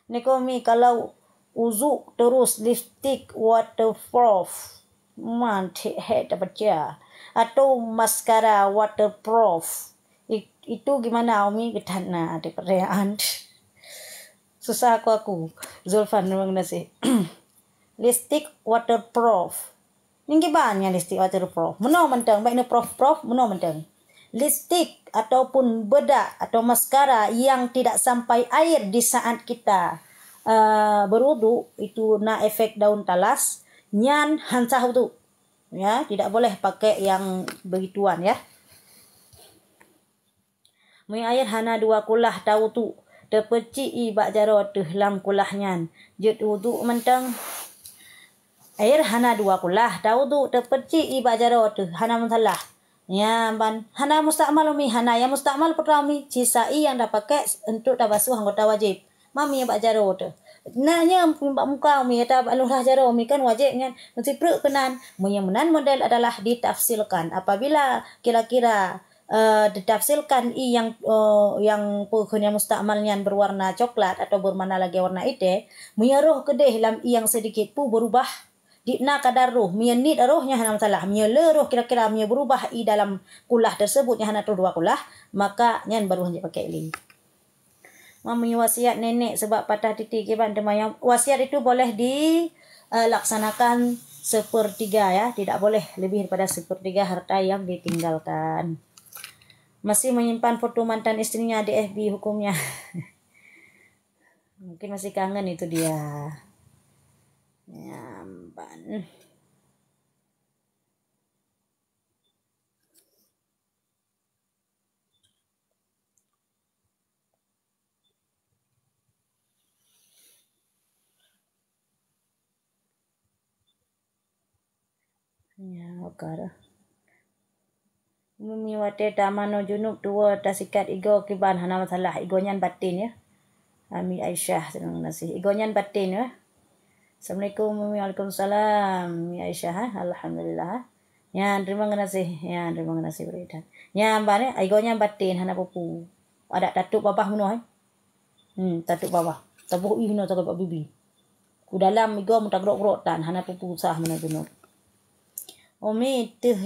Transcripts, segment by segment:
Umi kalau uzuk terus lipstick waterproof. Mantap baca. Atau maskara waterproof. Itu gimana Umi? Gedana ada pertanyaan. Susah aku. Zulfan memang nasi. Lipstick waterproof. Ini gimana lipstick waterproof? Mana mentang baik ni prof mana mentang. Lipstick ataupun bedak atau maskara yang tidak sampai air di saat kita berwudu itu na efek daun talas nyan hansah wudu. Ya, tidak boleh pakai yang begituan ya. Mai air hana 2 kulah tahu tu terpeci i bak jaro teh lam kulahnya. Jut wudu mentang air hana 2 kulah tahu tu terpeci i bak jaro teh hana masalah. Ya ban hana mustakmal umi hana yang mustakmal pertama cisai yang dah pakai untuk dah basuh anggota wajib. Mami bak jaro teh. Nanya bak muka umi ta bak lulah jaro umi kan wajib kan mesti perut penan. Menan model adalah ditafsilkan apabila kira-kira ditafsilkan yang punya mustakmalnya berwarna coklat atau bermana lagi warna ite menyeruh kedeh lam yang sedikit pu berubah dina kadar roh mianit rohnya hana masalah miale roh kira-kira mia berubah i dalam kulah tersebut yang hana tu 2 kulah maka nyan baru hanya pakai li. Mami wasiat nenek sebab patah titik kiban yang wasiat itu boleh dilaksanakan 1/3 ya, tidak boleh lebih daripada 1/3 harta yang ditinggalkan. Masih menyimpan foto mantan istrinya di FB hukumnya. Mungkin masih kangen itu dia. Nyamban. Ya, okara. Mimiwate tamano junub tua tasikat igo kiban hana masalah igonyan batin ya. Ami Aisyah senang nasi. Igonyan batin ya. Assalamualaikum Waalaikumsalam. Mi Aisyah alhamdulillah. Ya terima kasih. Ya terima kasih berita. Ya mbak igonyan batin hana pupu. Ada tatuk babah muno tatuk babah. Tabuh ihno tak babah bibi. Ku dalam igo mutak grok tan hana pupu sah mana junub. Umi teh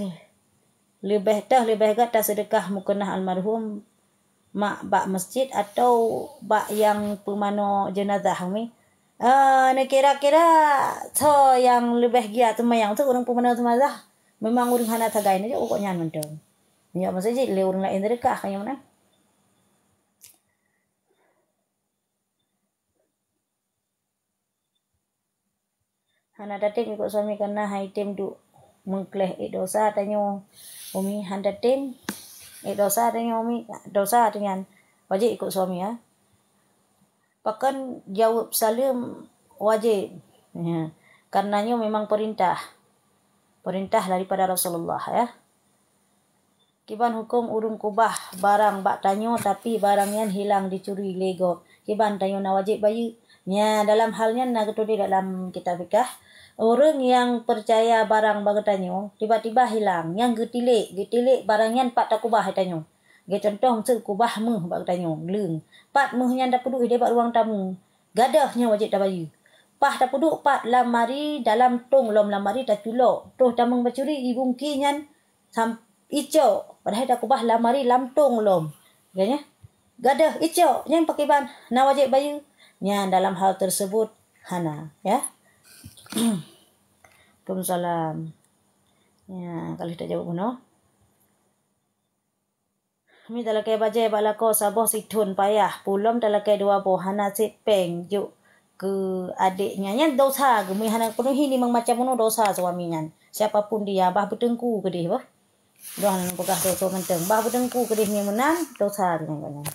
lebih gata sedekah mukenah almarhum mak bak masjid atau bak yang pemano jenazah umi. Kira-kira so yang lebih giat semayang tu orang pemano jenazah memang urang hana tagain aja pokoknya mentong. Ya masjid le urang lain sedekah kayak mana? Hana dating ikut suami karena haitim du mengkleh dosa tanyo umi handatim dosa tanyo umi dosa dengan wajib ikut suami ya. Bahkan jawab salim wajib ya. Karenanya memang perintah daripada Rasulullah ya. Kiban hukum urung kubah barang bak tanyo tapi barangnya hilang dicuri lego. Kiban tanyo na wajib bayi. Ya dalam halnya na ketudi dalam kitab fikah. Orang yang percaya barang bagatanyo tiba-tiba hilang, yang getilik barangnya pat tak kubah tanyo. Ge contoh mesti kubah meh bagatanyo, leung. Pat mehnya dak peduk dia bak ruang tamu. Gadahnya wajib dak bayu. Pah dak peduk pat lamari dalam tong lom lamari dak culok. Toh tamang bacuri ibungki nyan sam ijo. Padahal dak kubah lamari lam tong lom. Ganya? Gadah ijo nyan pakai ban na wajib bayu. Nya dalam hal tersebut hana ya. Waalaikumsalam. Ya, kalau tak jawab no. Mi talakai baje balako saboh situn payah. Pulom talakai 2 bohana sit peng juk ke adiknya. Yang dosa gemi hana penuhi ni macam mana dosa suaminya. Siapapun dia bah bertengku ke dia bah. Doa nan pegah dosa menteng. Bah bertengku ke dia ni menan dosa dengan.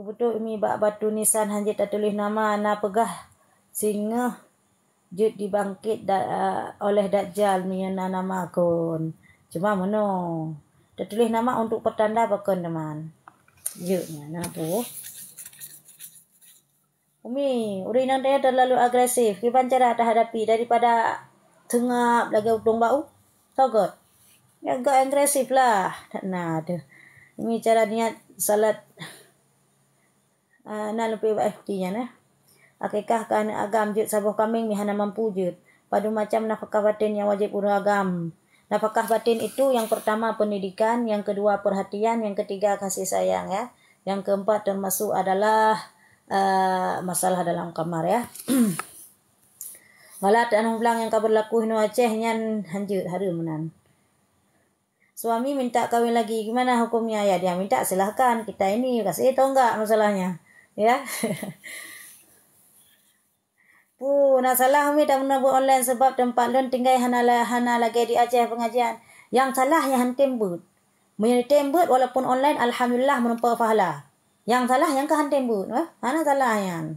Betul ini bak batu nisan hanjit tak tulis nama na pegah singa jut dibangkit oleh Dajjal miana nama kon. Cuma mono tak tulis nama untuk pertanda bakon teman. Jutnya na po. Umi, urinan dia terlalu agresif. Kiban cara tak hadapi daripada tengap lagi utong bau. Togot. Ya agak agresif lah. Tak nak ada. Ini cara niat salat na lebih FT-nya nah. Akikah ke anak agam jut sabuh kambing mihana mampu jut. Padu macam nafkah batin yang wajib urus agam. Nafkah batin itu yang pertama pendidikan, yang kedua perhatian, yang ketiga kasih sayang ya. Yang keempat termasuk adalah masalah dalam kamar ya. Walat anu belang yang berlaku hinu Aceh nyan hanjut harum menan. Suami minta kawin lagi, gimana hukumnya? Ya dia minta silahkan, kita ini kasih tahu enggak masalahnya ya. Nak salah umi dah menabur online sebab tempat lon tinggal hana lagi di Aceh pengajian. Yang salahnya han tembut. Menjadi tembut walaupun online alhamdulillah menempah pahala. Yang salah yang ke han tembut, hana salahnya.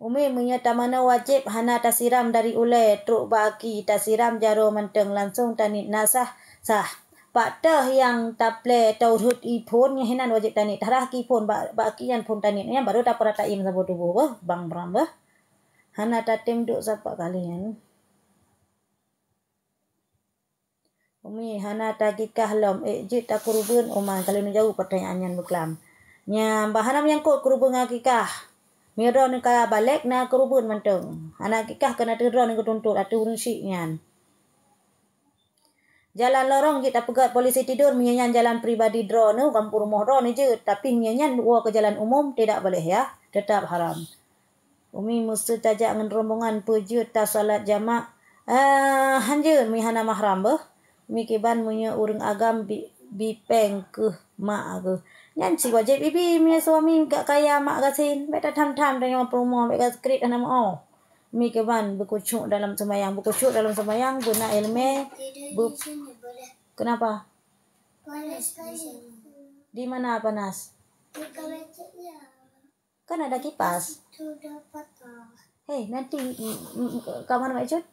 Umi menyata mana wajib hana tasiram dari ulai truk baki tasiram jaro menteng langsung tanit nasah sah. Pak teh yang taple tauhid ipun yang hinan wajib tanit tarah ki pun baki yang pun tanit yang baru dapat taim sabut tubuh bang berambah. Hana tatim duk sapa kalian. Umi hana tagikah lom jit takurubun oman kalau jauh pertanyaannya beklam. Nya bahana menyangkut kurubun akikah. Miro ka balik na kurubun menteng. Anak akikah kena tidron ke tuntut atu runsik nyan. Jalan lorong kita pegat polisi tidur menyanyian jalan pribadi drone kampung rumah drone je tapi menyanyian dua ke jalan umum tidak boleh ya, tetap haram. Umi mesti tajak dengan rombongan pejut ta salat jamak hanjur mihana mahram beh. Mi kiban punya urang agam bipeng ke mak ke. Nyan si wajib bibi mi suami gak kaya mak gasin. Beta tham-tham dengan rumah beta skrit ana mau. Mi kiban berkucuk dalam sembahyang, guna ilmu. Kenapa? Panas. Di mana panas? Kan ada kipas. Hei, nanti kamar Mak Cut?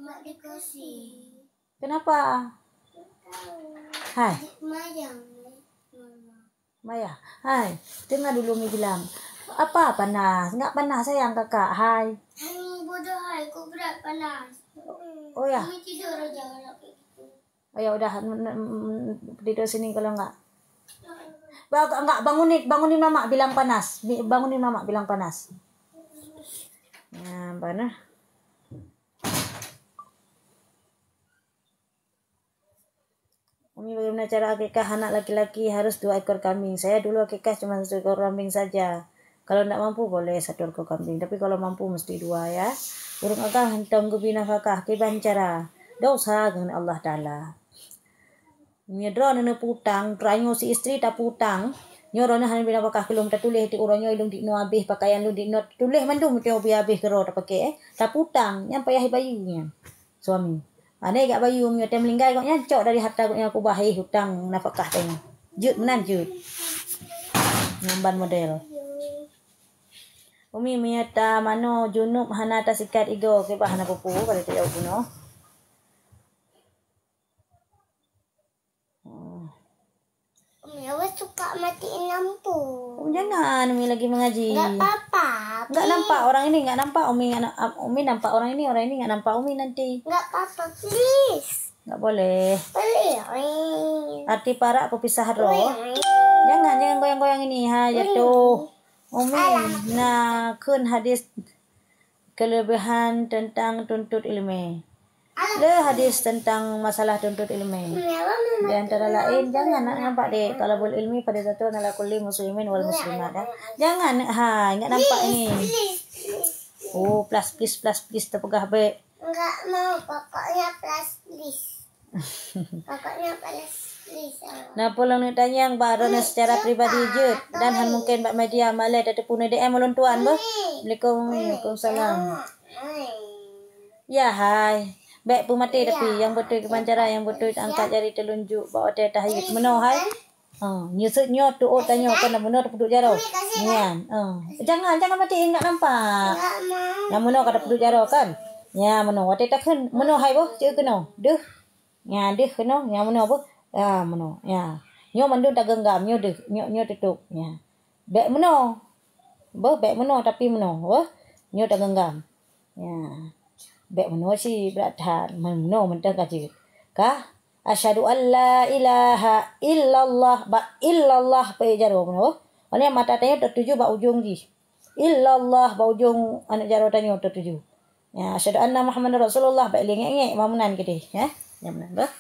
Mak dikasih. Kenapa? Hai. Maya. Hai, dengar dulu Mi bilang. Apa panas? Enggak panas sayang kakak. Hai. Bodoh hai, kok berat panas. Oh ya. Kami tidur aja kalau kayak gitu. Oh ya udah tidur sini kalau enggak. Enggak bangunin mama bilang panas. Bangunin mama bilang panas. Nah, panas. Umi bagaimana cara akikah anak laki-laki harus 2 ekor kambing. Saya dulu akikah cuma 1 ekor kambing saja. Kalau tidak mampu boleh 1 ekor kambing. Tapi kalau mampu mesti 2 ya. Urung agak hentam gubi nafkah kiban cara. Dosa dengan Allah Ta'ala. Nyedro nene putang. Ranyo si istri tak putang. Nyoro na hanin binapakah kelum tertulis di uronyo ilung di no habis pakaian lu di no tulis mandum tio bi habis kero tak pakai tak putang yang payah bayunya suami. Ane gak bayu mio tem linggai kok nyancok dari harta kok aku bahi hutang nafkah teng. Jut menan jut. Nyamban model. Umi miata mano junub hana ta sikat igo ke bahana pupu kalau tu jauh puno. Umi awas suka matiin lampu. Jangan Umi lagi mengaji. Enggak apa-apa. Enggak nampak orang ini, enggak nampak Umi nampak orang ini enggak nampak Umi nanti. Enggak apa-apa, please. Enggak boleh. Boleh. Arti para pepisah roh. Jangan goyang-goyang ini jatuh. Umi nah kun hadis kelebihan tentang tuntut ilmu. Hadis tentang masalah tuntut ilmu. Di antara lain jangan nak nampak dek talabul ilmi pada satu ala kulli muslimin wal muslimat. Jangan enggak nampak ini. Oh, please terpegah baik. Enggak mau, pokoknya please. Pokoknya please. Nah, pulang ni tanya yang baru secara pribadi je dan han mungkin bak media malai ada pun DM ulun tuan bah. Waalaikumsalam. Ya, hai. Baik pun mati tapi yang betul kepancara yang betul angkat jari telunjuk bawa teh tahiyud meno hai. Nyusut nyot tu tanya kena meno duduk jaro. Nian. Jangan matiin enggak nampak. Yang meno kada duduk jaro kan. Ya meno teh takkan meno hai boh je kena. Deh. Ya deh kena yang meno boh. Ya meno. Ya. Nyo mandu tak genggam nyo deh. Nyo tutup. Ya. Baik meno. Boh baik meno tapi meno. Boh. Nyo tak genggam. Ya. Bek meno si berat meno mentang kaji. Kah? Asyhadu an la ilaha illallah. Ba illallah pe jaro no. Ini mata tanya tertuju ba ujung di. Illallah ba ujung anak jaro tanya tertuju. Ya, asyhadu anna Muhammadar Rasulullah ba lengek-ngek mamunan gede ya. Ya benar.